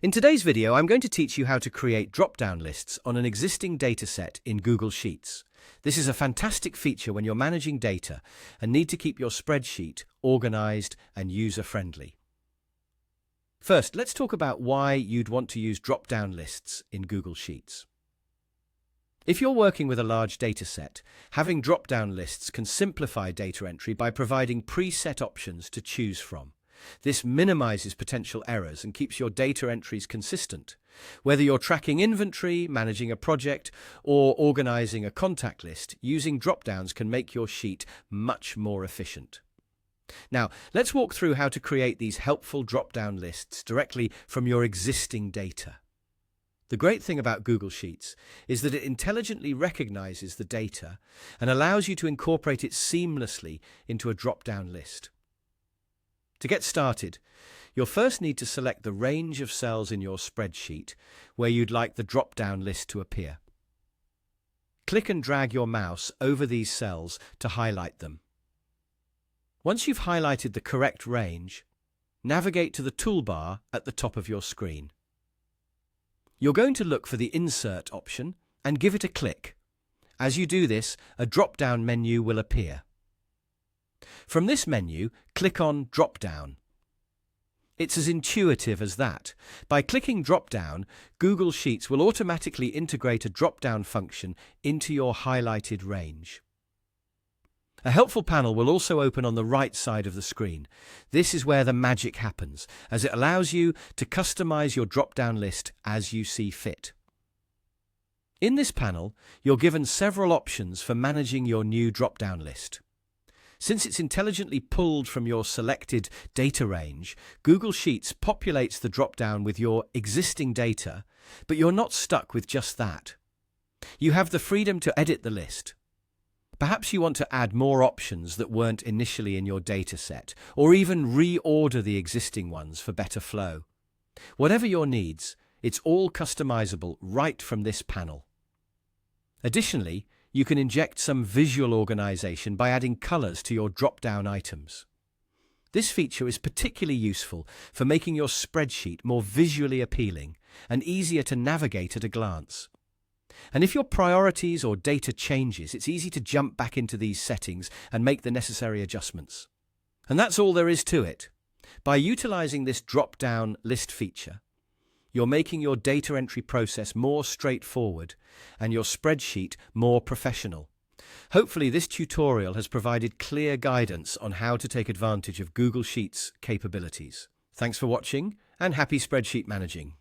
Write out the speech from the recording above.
In today's video, I'm going to teach you how to create drop-down lists on an existing dataset in Google Sheets. This is a fantastic feature when you're managing data and need to keep your spreadsheet organized and user-friendly. First, let's talk about why you'd want to use drop-down lists in Google Sheets. If you're working with a large dataset, having drop-down lists can simplify data entry by providing preset options to choose from. This minimizes potential errors and keeps your data entries consistent. Whether you're tracking inventory, managing a project, or organizing a contact list, using drop-downs can make your sheet much more efficient. Now, let's walk through how to create these helpful drop-down lists directly from your existing data. The great thing about Google Sheets is that it intelligently recognizes the data and allows you to incorporate it seamlessly into a drop-down list. To get started, you'll first need to select the range of cells in your spreadsheet where you'd like the drop-down list to appear. Click and drag your mouse over these cells to highlight them. Once you've highlighted the correct range, navigate to the toolbar at the top of your screen. You're going to look for the Insert option and give it a click. As you do this, a drop-down menu will appear. From this menu, click on Drop-Down. It's as intuitive as that. By clicking Drop-Down, Google Sheets will automatically integrate a drop-down function into your highlighted range. A helpful panel will also open on the right side of the screen. This is where the magic happens, as it allows you to customize your drop-down list as you see fit. In this panel, you're given several options for managing your new drop-down list. Since it's intelligently pulled from your selected data range, Google Sheets populates the drop-down with your existing data, but you're not stuck with just that. You have the freedom to edit the list. Perhaps you want to add more options that weren't initially in your dataset, or even reorder the existing ones for better flow. Whatever your needs, it's all customizable right from this panel. Additionally, you can inject some visual organization by adding colors to your drop-down items. This feature is particularly useful for making your spreadsheet more visually appealing and easier to navigate at a glance. And if your priorities or data changes, it's easy to jump back into these settings and make the necessary adjustments. And that's all there is to it. By utilizing this drop-down list feature, you're making your data entry process more straightforward and your spreadsheet more professional. Hopefully, this tutorial has provided clear guidance on how to take advantage of Google Sheets' capabilities. Thanks for watching and happy spreadsheet managing.